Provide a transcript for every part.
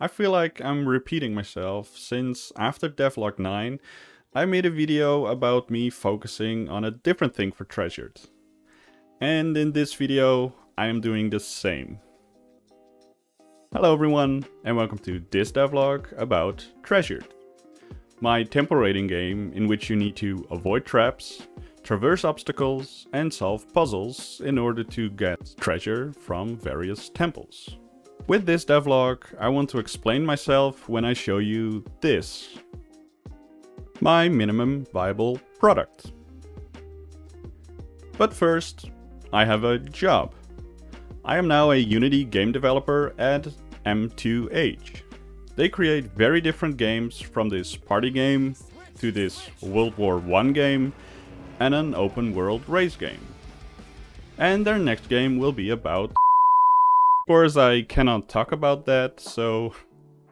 I feel like I'm repeating myself since after Devlog 9, I made a video about me focusing on a different thing for Treasured. And in this video, I am doing the same. Hello everyone, and welcome to this devlog about Treasured, my tempo rating game in which you need to avoid traps, traverse obstacles, and solve puzzles in order to get treasure from various temples. With this devlog, I want to explain myself when I show you this. My minimum viable product. But first, I have a job. I am now a Unity game developer at M2H. They create very different games, from this party game to this World War I game and an open world race game. And their next game will be about... Of course, I cannot talk about that, so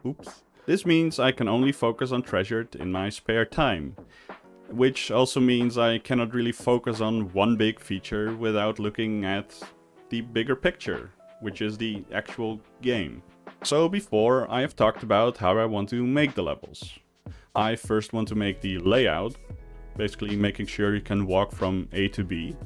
oops. This means I can only focus on Treasured in my spare time, which also means I cannot really focus on one big feature without looking at the bigger picture, which is the actual game. So before, I have talked about how I want to make the levels. I first want to make the layout, basically making sure you can walk from A to B.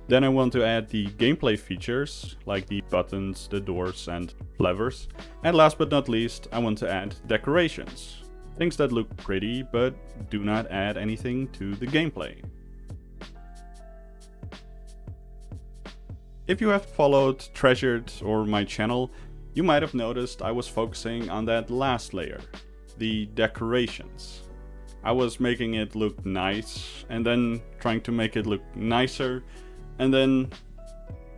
Then I want to add the gameplay features, like the buttons, the doors and levers. And last but not least, I want to add decorations. Things that look pretty, but do not add anything to the gameplay. If you have followed Treasured or my channel, you might have noticed I was focusing on that last layer, the decorations. I was making it look nice, and then trying to make it look nicer, and then,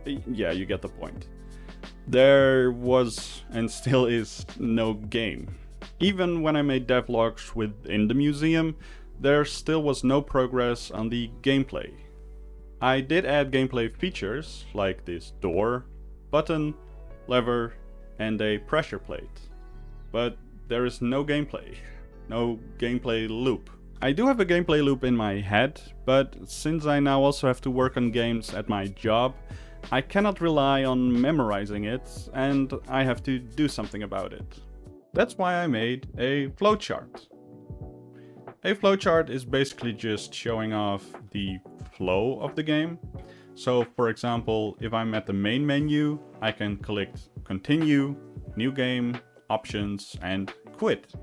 yeah, you get the point. There was, and still is, no game. Even when I made devlogs within the museum, there still was no progress on the gameplay. I did add gameplay features, like this door, button, lever, and a pressure plate. But there is no gameplay. No gameplay loop. I do have a gameplay loop in my head, but since I now also have to work on games at my job, I cannot rely on memorizing it, and I have to do something about it. That's why I made a flowchart. A flowchart is basically just showing off the flow of the game. So for example, if I'm at the main menu, I can click continue, new game, options, and quit.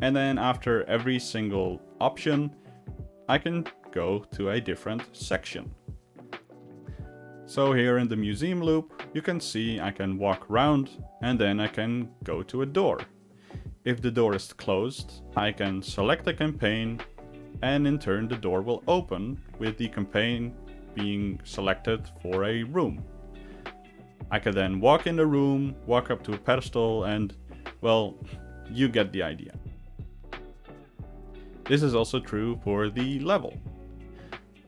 And then after every single option, I can go to a different section. So here in the museum loop, you can see I can walk around and then I can go to a door. If the door is closed, I can select a campaign, and in turn the door will open with the campaign being selected for a room. I can then walk in the room, walk up to a pedestal, and, well, you get the idea. This is also true for the level.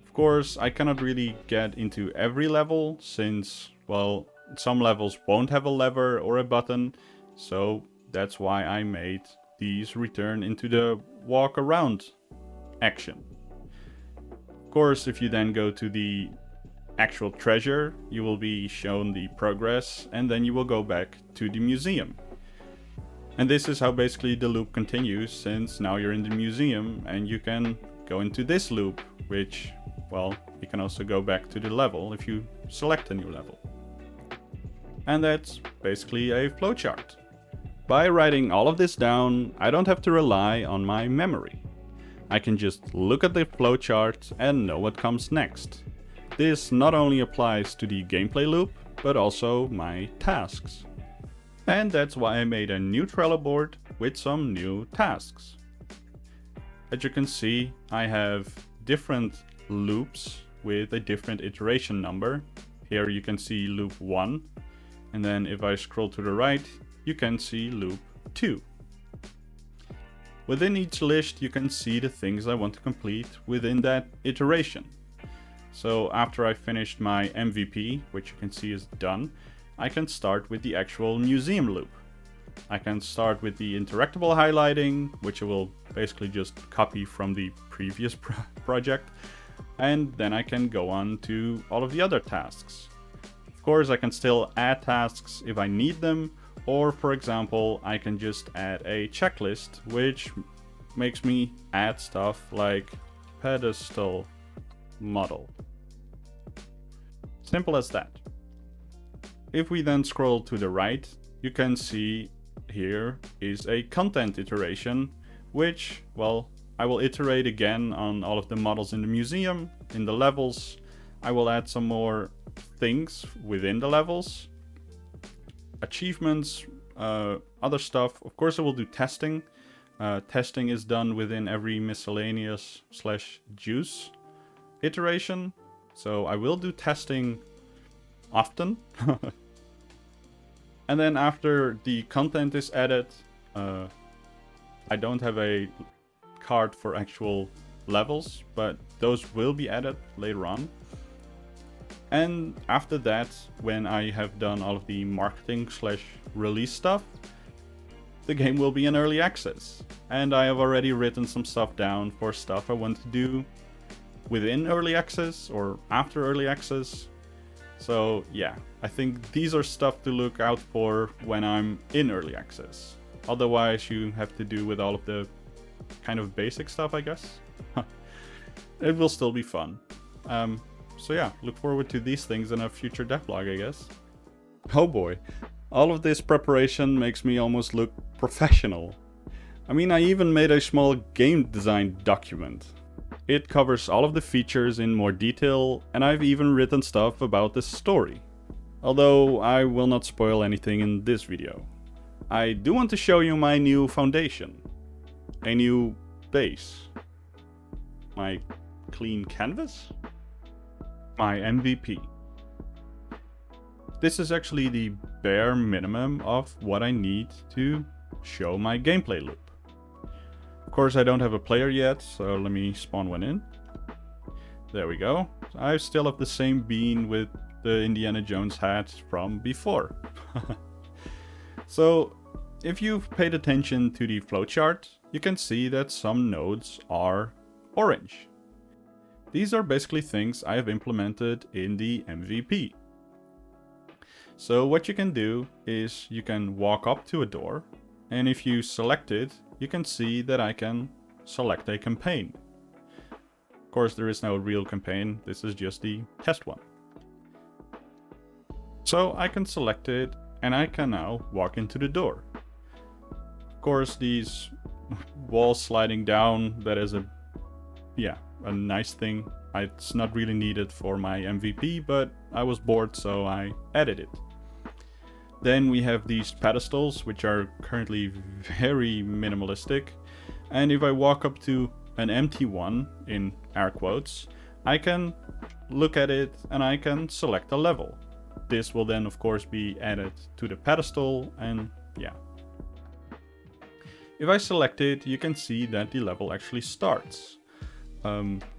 Of course, I cannot really get into every level since, well, some levels won't have a lever or a button, so that's why I made these return into the walk around action. Of course, if you then go to the actual treasure, you will be shown the progress, and then you will go back to the museum. And this is how basically the loop continues, since now you're in the museum and you can go into this loop, which, well, you can also go back to the level if you select a new level. And that's basically a flowchart. By writing all of this down, I don't have to rely on my memory. I can just look at the flowchart and know what comes next. This not only applies to the gameplay loop, but also my tasks. And that's why I made a new Trello board with some new tasks. As you can see, I have different loops with a different iteration number. Here you can see loop 1, and then if I scroll to the right, you can see loop 2. Within each list you can see the things I want to complete within that iteration. So after I finished my MVP, which you can see is done, I can start with the actual museum loop. I can start with the interactable highlighting, which I will basically just copy from the previous project, and then I can go on to all of the other tasks. Of course, I can still add tasks if I need them, Or for example, I can just add a checklist, which makes me add stuff like pedestal model. Simple as that. If we then scroll to the right, you can see here is a content iteration, which, well, I will iterate again on all of the models in the museum, in the levels. I will add some more things within the levels, achievements, other stuff. Of course I will do testing. Testing is done within every miscellaneous / juice iteration. So I will do testing often. And then after the content is added, I don't have a card for actual levels, but those will be added later on. And after that, when I have done all of the marketing / release stuff, the game will be in early access. And I have already written some stuff down for stuff I want to do within early access or after early access. So yeah, I think these are stuff to look out for when I'm in early access. Otherwise you have to do with all of the kind of basic stuff, I guess. It will still be fun. So yeah, look forward to these things in a future devlog, I guess. Oh boy, all of this preparation makes me almost look professional. I mean, I even made a small game design document. It covers all of the features in more detail, and I've even written stuff about the story. Although I will not spoil anything in this video. I do want to show you my new foundation. A new base. My clean canvas? My MVP. This is actually the bare minimum of what I need to show my gameplay loop. Of course I don't have a player yet, so let me spawn one in. There we go. I still have the same bean with the Indiana Jones hat from before. So if you've paid attention to the flowchart, you can see that some nodes are orange. These are basically things I have implemented in the MVP. So what you can do is you can walk up to a door, and if you select it, you can see that I can select a campaign. Of course, there is no real campaign, this is just the test one. So I can select it, and I can now walk into the door. Of course, these walls sliding down, that is a nice thing. It's not really needed for my MVP, but I was bored, so I added it. Then we have these pedestals, which are currently very minimalistic. And if I walk up to an empty one, in air quotes, I can look at it and I can select a level. This will then of course be added to the pedestal, and yeah. If I select it, you can see that the level actually starts.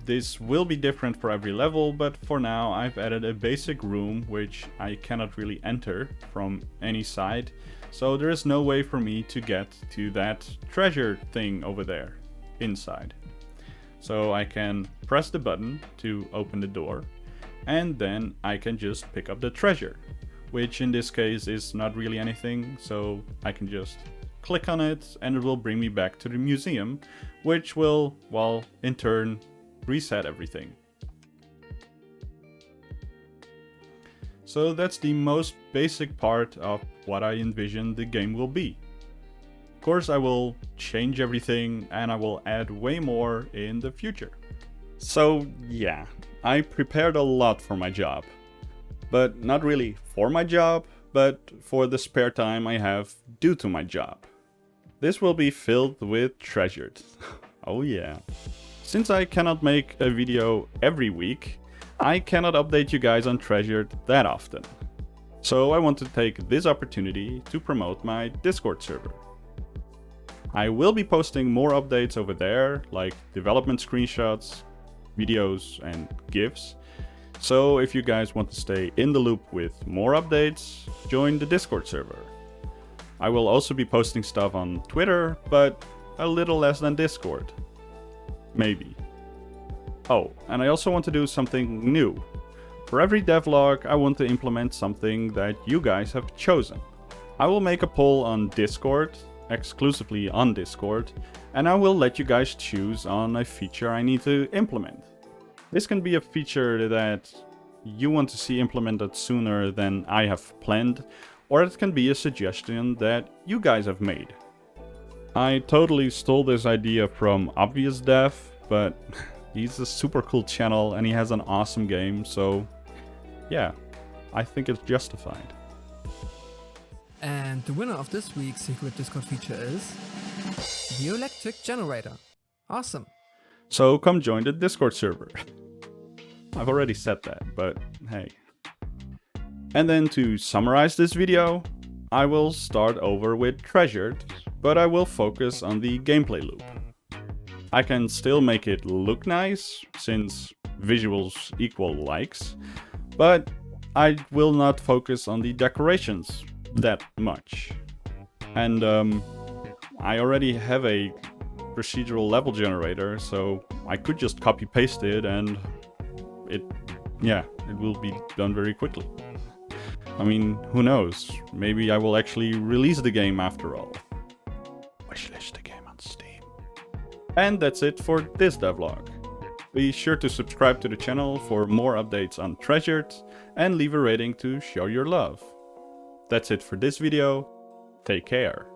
This will be different for every level, but for now I've added a basic room which I cannot really enter from any side, so there is no way for me to get to that treasure thing over there inside. So I can press the button to open the door, and then I can just pick up the treasure, which in this case is not really anything, so I can just click on it and it will bring me back to the museum, which will, well, in turn reset everything. So that's the most basic part of what I envision the game will be. Of course I will change everything and I will add way more in the future. So yeah, I prepared a lot for my job. But not really for my job, but for the spare time I have due to my job. This will be filled with treasures. Oh yeah. Since I cannot make a video every week, I cannot update you guys on Treasured that often. So I want to take this opportunity to promote my Discord server. I will be posting more updates over there, like development screenshots, videos and GIFs. So if you guys want to stay in the loop with more updates, join the Discord server. I will also be posting stuff on Twitter, but a little less than Discord. Maybe. Oh, and I also want to do something new. For every devlog, I want to implement something that you guys have chosen. I will make a poll on Discord, exclusively on Discord, and I will let you guys choose on a feature I need to implement. This can be a feature that you want to see implemented sooner than I have planned, or it can be a suggestion that you guys have made. I totally stole this idea from Obvious Dev, but he's a super cool channel and he has an awesome game, so yeah, I think it's justified. And the winner of this week's secret Discord feature is the electric generator. Awesome. So come join the Discord server. I've already said that, but hey. And then to summarize this video, I will start over with Treasured, but I will focus on the gameplay loop. I can still make it look nice, since visuals equal likes, but I will not focus on the decorations that much. And I already have a procedural level generator, so I could just copy paste it and it will be done very quickly. I mean, who knows? Maybe I will actually release the game after all. Wishlist the game on Steam. And that's it for this devlog. Be sure to subscribe to the channel for more updates on Treasured and leave a rating to show your love. That's it for this video. Take care.